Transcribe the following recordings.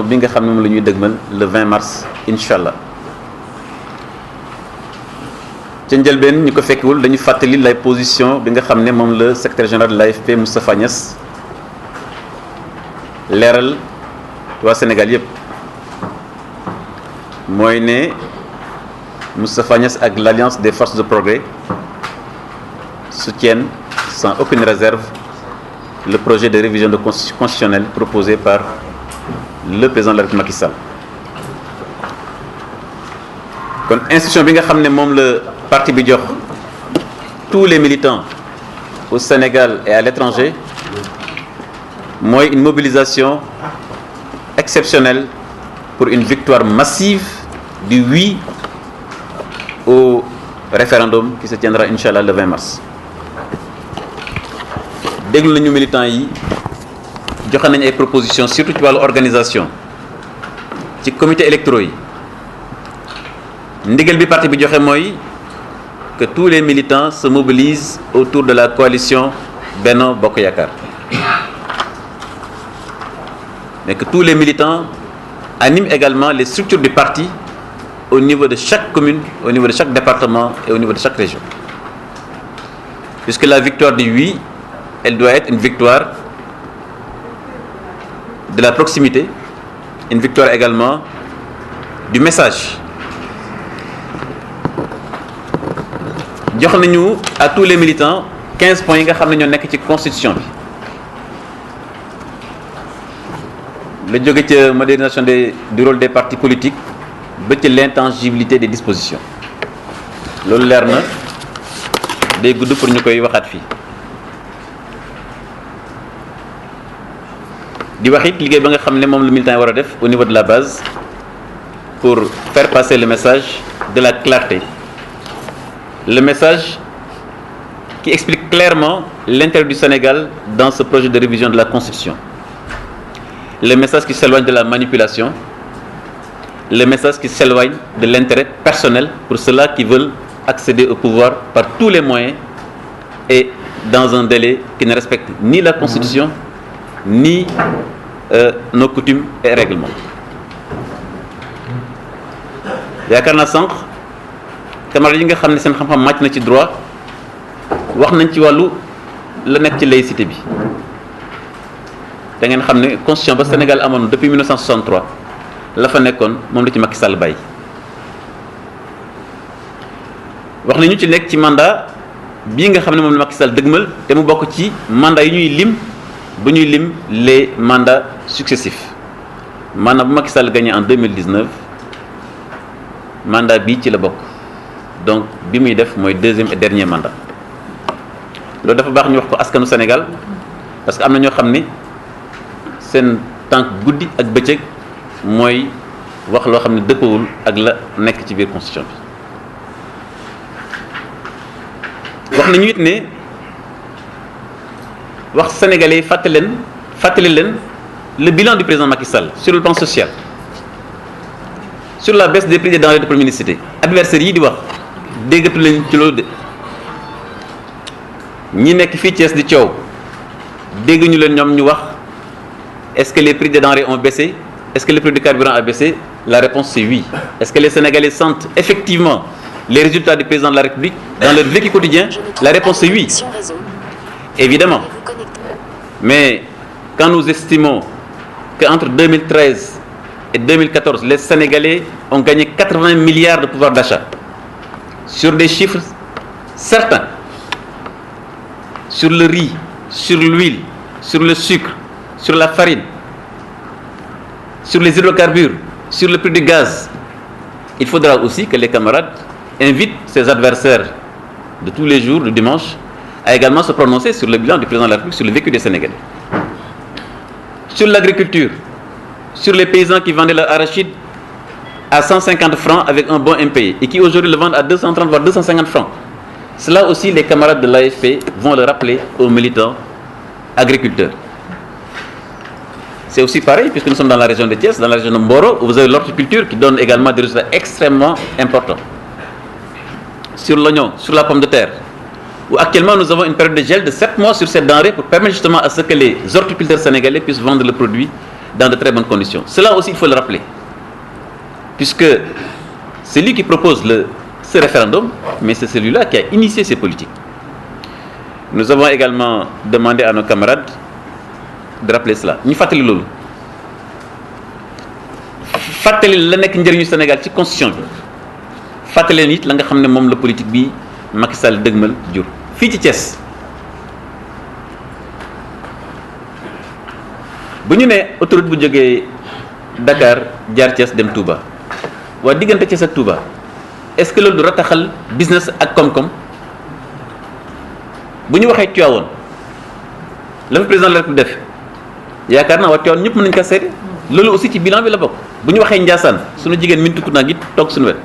bi nga xam ne moom la ñuy dëgmal le 20 mars incha allah ca njëlbeen ñu ko fekkewul dañu fàttali lay position bi nga xam ne moom la secrétaire général de l'AFP Moustapha Niasse leeral waa Sénégal yépp mooy ne Moustapha Niasse ak l'Alliance des forces de progrès soutiennent sans aucune réserve le projet de révision de constitutionnelle proposé par le président de la République Macky Sall. kon institution bi nga xam ne moom la parti bi jox tous les militants au Sénégal et à l'étranger mooy une mobilisation exceptionnelle pour une victoire massive du oui au référendum qui se tiendra inchallah le 20 mars. déglu nañu militants yi joxe nañu ay propositions surtout ci wàllu organisation ci comité électoraux yi ndigal bi parti bi joxe mooy que tous les militants se mobilisent autour de la coalition Benno Bokk Yaakaar mais que tous les militants animent également les structures du parti au niveau de chaque commune, au niveau de chaque département et au niveau de chaque région. Puisque la victoire du oui, elle doit être une victoire de la proximité, une victoire également du message. jox nañu à tous les militants 15 points yi nga xam ne ñoo nekk ci constitution bi la jóge ca modernisation du rôle des partis politiques ba ci l'intangibilité des dispositions loolu leer na day gudd pour ñu koy waxaat fii di wax it liggéey ba nga xam ne moom la militant yi war a def au niveau de la base pour faire passer le message de la clarté, le message qui explique clairement l'intérêt du Sénégal dans ce projet de révision de la Constitution, le message qui s'éloigne de la manipulation, le message qui s'éloigne de l'intérêt personnel pour ceux-là qui veulent accéder au pouvoir par tous les moyens et dans un délai qui ne respecte ni la Constitution ni nos coutumes et règlements. yaakaar naa sànq camarades yi nga xam ne seen xam-xam màcc na ci droit wax nañ ci wàllu la nekk ci laïcité bi da ngeen xam ne constitution ba Sénégal amoon depuis 1963 la fa nekkoon moom la ci Macky Sall bàyyi wax nañu ci nekk ci mandat bii nga xam ne moom la Macky Sall dëgmal te mu bokk ci mandat yi ñuy lim bu ñuy lim les mandats successifs maanaam bu Macky Sall gagné en 2019 mandat bii ci la bokk donc bi muy def mooy deuxième et dernier mandat loolu dafa baax ñu wax ko askanu Sénégal parce que am na ñoo xam ni seen tànk guddi ak bëccëg mooy wax loo xam ne dëppawul ak la nekk ci biir constitution bi wax nañu it ne wax sénégalais fàttali leen le bilan du président Macky Sall sur le plan social, sur la baisse des prix des denrées de première nécessité. Adversaires yi di wax déggatu leen ci loolu de ñi nekk fii Thiès di coow dégg ñu leen ñoom ñu wax est-ce que les prix des denrées ont baissé, est-ce que le prix du carburant a baissé? La réponse c'est oui. Est-ce que les Sénégalais sentent effectivement les résultats du président de la République dans leur vécu quotidien? La réponse c'est oui, évidemment. Mais quand nous estimons qu'entre 2013 et 2014, les Sénégalais ont gagné 80 milliards de pouvoir d'achat sur des chiffres certains, sur le riz, sur l'huile, sur le sucre, sur la farine, sur les hydrocarbures, sur le prix du gaz. Il faudra aussi que les camarades invitent ses adversaires de tous les jours, du dimanche, à également se prononcer sur le bilan du président de la République, sur le vécu des Sénégalais. Sur l'agriculture, sur les paysans qui vendaient leur arachide à 150 francs avec un bon impayé et qui aujourd'hui le vendent à 230 voire 250 francs. Cela aussi, les camarades de l'AFP vont le rappeler aux militants agriculteurs. C'est aussi pareil, puisque nous sommes dans la région de Thiès, dans la région de Mboro, où vous avez l'horticulture qui donne également des résultats extrêmement importants. Sur l'oignon, sur la pomme de terre, où actuellement nous avons une période de gel de 7 mois sur cette denrée pour permettre justement à ce que les horticulteurs sénégalais puissent vendre le produit dans de très bonnes conditions. Cela aussi, il faut le rappeler. Puisque c'est lui qui propose ce référendum, mais c'est celui-là qui a initié ces politiques. Nous avons également demandé à nos camarades de rappeler cela. Nous faisons lolu. Fatali la nek njëriñu Sénégal ci constitution bi. Fatali nit la nga xamné mom la politique bi Macky Sall deugmal jur. Fi ci Thiès. Bu ñu né autoroute bu joggé Dakar jaar Thiès dem Touba. Wa digënté Thiès ak Touba. Est-ce que lolu du rataxal business ak kom-kom? Bu ñu waxé Tivaouane le président de la République def yaakaar naa waa Tivaouane ñëpp mën nañu ko seede loolu aussi ci bilan bi la bokk bu ñu waxee Ndiassane suñu jigéen min tukku naa gi toog suñu wet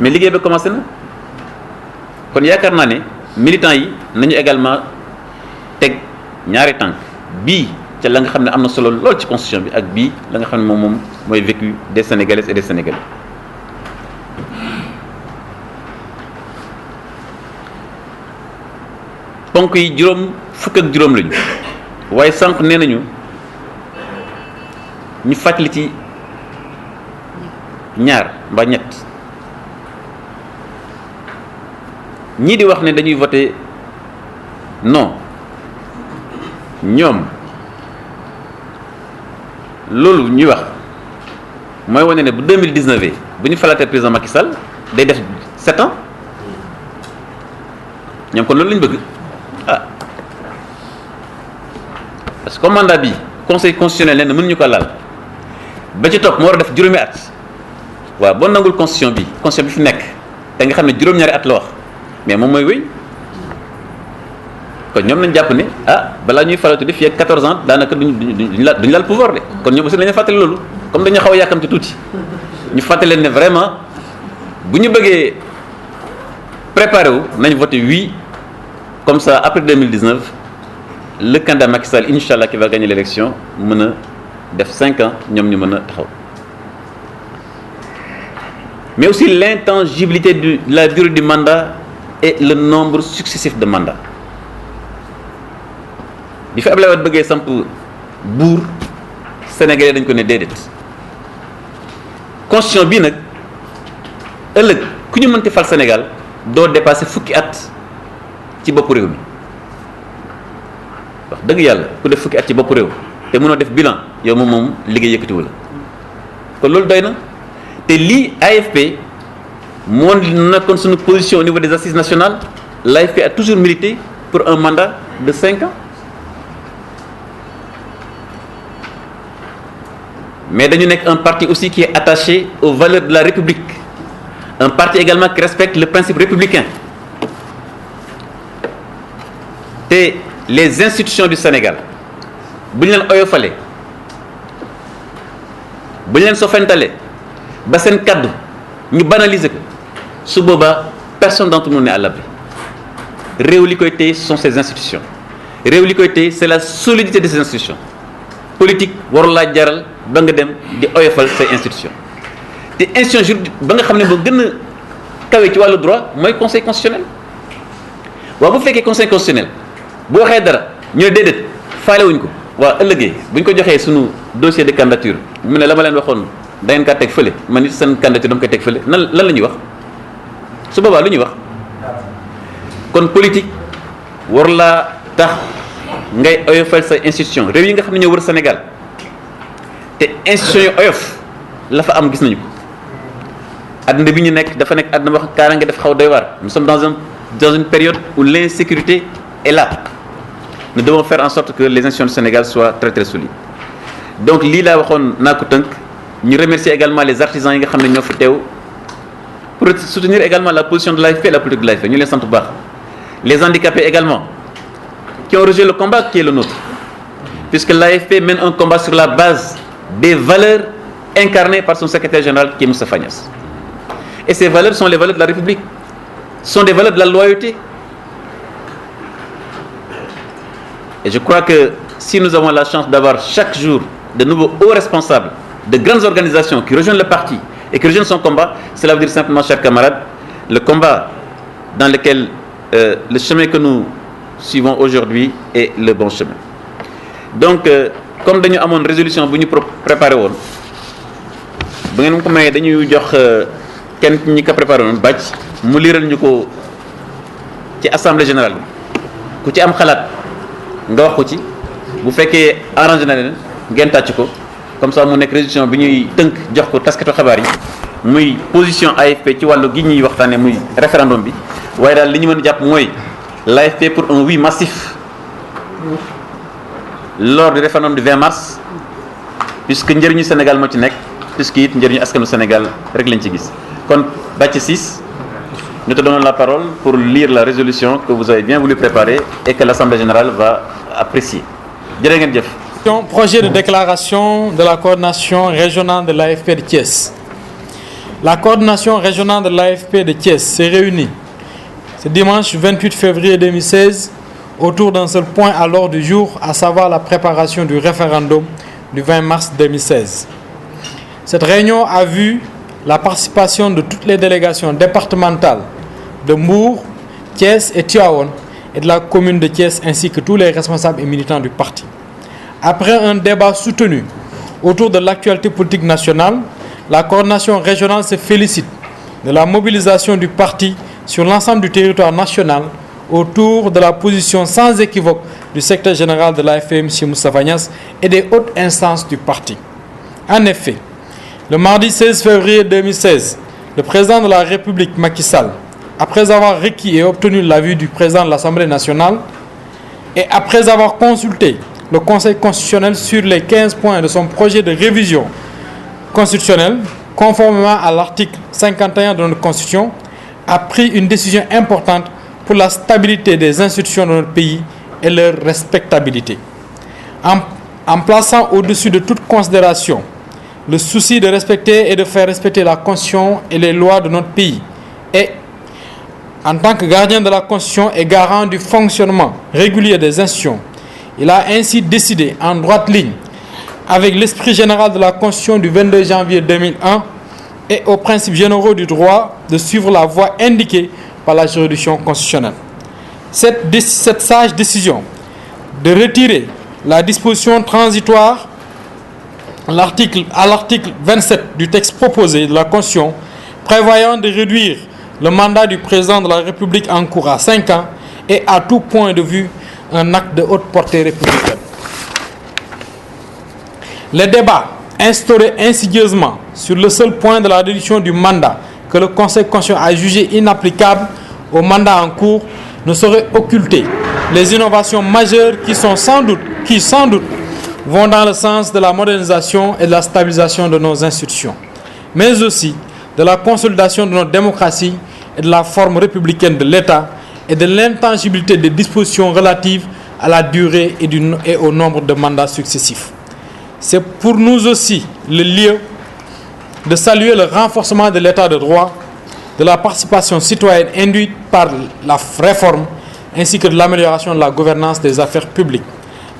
mais liggéey ba commencé na kon yaakaar naa ne militants yi nañu également teg ñaari tànk bii ca la nga xam ne am na solo lool ci constitution bi ak bii la nga xam ne moom mooy vécu des Sénégalaises et des Sénégalais. ponk yi juróom fukk ak juróom lañu waaye sànq nee nañu ñu fàttali ci ñaar mbaa ñett ñii di wax ne dañuy voter non ñoom loolu ñuy wax mooy wane ne bu 2019 bu ñu falaatee président Macky Sall day def 7 ans ñoom kon loolu lañu bëgg. Parce que comme mandat bi conseil constitutionnel nee na mënuñu ko laal ba ci topp moo war a def juróomi at waaw boo nangul constitution bi fi nekk te nga xam ne juróom-ñaari at la wax mais moom mooy wéy kon ñoom nañ jàpp ne balaa ñuy falatu def fii ak 14 ans daanaka duñu laal pouvoir de kon ñoom aussi nañu fàttali loolu comme dañu xaw a yàkkamti tuuti ñu fàttali leen ne vraiment bu ñu bëggee préparer wu nañ voté oui comme ça après 2019 le candidat Macky Sall Inch'Allah qui va gagner l'élection mën a def 5 ans ñoom ñu mën a taxaw mais aussi l'intangibilité de la durée du mandat et le nombre successif de mandats bi fi Abdoulaye Wade bëggee samp buur Sénégalais dañ ko ne déedéet constitution bii nag ëllëg ku ñu mënti fal Sénégal doo dépasser fukki at ci bopp réew mi wax dëgg yàlla ku def fukki at ci bopp réew te mënoo def bilan yow moom liggéey yëkkatiwu la kon loolu doy na te lii AFP moo nekkoon suñu position au niveau des assises nationales l'AFP a toujours milité pour un mandat de 5 ans mais dañu nekk un parti aussi qui est attaché aux valeurs de la République un parti également qui respecte le principe républicain te les institutions du Sénégal bu ñu leen oyofalee bu ñu leen sofentalee ba seen kaddu ñu banaliser ko su boobaa personne d'entre nous n'est à l'abri réew li koy téye ce sont ces institutions réew li koy téye c'est la solidité de ces institutions politique warul laa jaral ba nga dem di oyofal ces institutions te institution juridique ba nga xam ne ba gën a kawe ci wàllu droit mooy conseil constitutionnel waaw bu fekkee conseil constitutionnel bu waxee dara ñu ne déedéet faale wuñ ko waaw ëllëgee bu ñu ko joxee suñu dossier de candidature mu ne la ma leen waxoon da ngeen kaa teg fële man nit seen candidature dama koy teg fële lan la ñuy wax su boobaa lu ñuy wax kon politique war laa tax ngay oyofal sa institution réew yi nga xam ne ñoo wër Sénégal te institution yu oyof la fa am gis nañu ko àdduna bi ñu nekk dafa nekk àdduna wax kaaraange def xaw doy waar nous sommes dans une période où l'insécurité est là nous devons faire en sorte que les institutions du Sénégal soient très très solides donc lii laa waxoon naa ko tënk ñu remercier également les artisans yi nga xam ne ñoo fi teew pour soutenir également la position de l'AFP et la politique de l'AFP ñu leen sant bu baax les handicapés également qui ont rejoint le combat qui est le nôtre puisque l'AFP mène un combat sur la base des valeurs incarnées par son secrétaire général qui est Moustapha Niasse et ces valeurs sont les valeurs de la République sont des valeurs de la loyauté et je crois que si nous avons la chance d'avoir chaque jour de nouveaux hauts responsables de grandes organisations qui rejoignent le parti et qui rejoignent son combat, cela veut dire simplement, chers camarades, le combat dans lequel le chemin que nous suivons aujourd'hui est le bon chemin. donc comme dañu amone résolution bu ñu préparé woon bu ngeen ko mayee dañuy jox kenn ñi ko préparé woon bàcc mu liiral ñu ko ci assemblée générale ku ci am xalaat nga wax ko ci bu fekkee arrangé na leen ngeen tàcc ko comme ça mu nekk résolution bi ñuy tënk jox ko taskatu xabaar yi muy position AFP ci wàllu gi ñuy waxtaanee muy référendum bi waaye daal li ñu mën a jàpp mooy l'AFP pour un oui massif lors du référendum du 20 mars puisque njëriñu Sénégal moo ci nekk puisque it njëriñu askanu Sénégal rek lañ ci gis kon Bathie Ciss nous te donnons la parole pour lire la résolution que vous avez bien voulu préparer et que l'Assemblée générale va apprécier. Jërë ngeen jëf. Projet de déclaration de la coordination régionale de l'AFP de Thiès. La coordination régionale de l'AFP de Thiès s'est réunie ce dimanche 28 février 2016 autour d'un seul point à l'ordre du jour, à savoir la préparation du référendum du 20 mars 2016. Cette réunion a vu la participation de toutes les délégations départementales de Mbour, Thiès et Tivaouane et de la commune de Thiès ainsi que tous les responsables et militants du parti. Après un débat soutenu autour de l'actualité politique nationale, la coordination régionale se félicite de la mobilisation du parti sur l'ensemble du territoire national autour de la position sans équivoque du secrétaire général de l'AFP, M. Moustapha Niasse, et des hautes instances du parti. En effet, le mardi 16 février 2016, le président de la République, Macky Sall, après avoir requis et obtenu l'avis du président de l'Assemblée nationale et après avoir consulté le Conseil constitutionnel sur les 15 points de son projet de révision constitutionnelle, conformément à l'article 51 de notre Constitution, a pris une décision importante pour la stabilité des institutions de notre pays et leur respectabilité. En plaçant au-dessus de toute considération le souci de respecter et de faire respecter la Constitution et les lois de notre pays, et en tant que gardien de la Constitution et garant du fonctionnement régulier des institutions, il a ainsi décidé en droite ligne avec l'esprit général de la Constitution du 22 janvier 2001 et aux principes généraux du droit de suivre la voie indiquée par la juridiction constitutionnelle. Cette sage décision de retirer la disposition transitoire à l'article 27 du texte proposé de la Constitution prévoyant de réduire le mandat du président de la République en cours à 5 ans est à tout point de vue un acte de haute portée républicaine. Les débats instaurés insidieusement sur le seul point de la réduction du mandat que le Conseil constitutionnel a jugé inapplicable au mandat en cours ne sauraient occulter les innovations majeures qui sans doute vont dans le sens de la modernisation et de la stabilisation de nos institutions, mais aussi de la consolidation de notre démocratie et de la forme républicaine de l'État et de l'intangibilité des dispositions relatives à la durée et au nombre de mandats successifs. C'est pour nous aussi le lieu de saluer le renforcement de l'État de droit, de la participation citoyenne induite par la réforme, ainsi que de l'amélioration de la gouvernance des affaires publiques,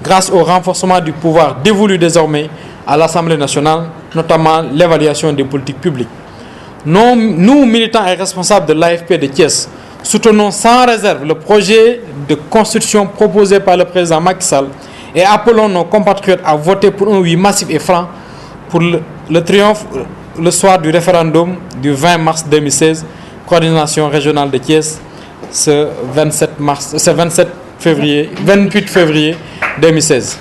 grâce au renforcement du pouvoir dévolu désormais à l'Assemblée nationale, notamment l'évaluation des politiques publiques. Nous, militants et responsables de l'AFP de Thiès, soutenons sans réserve le projet de constitution proposé par le président Macky Sall et appelons nos compatriotes à voter pour un oui massif et franc pour le triomphe le soir du référendum du 20 mars 2016, coordination régionale de Thiès, ce 28 février 2016.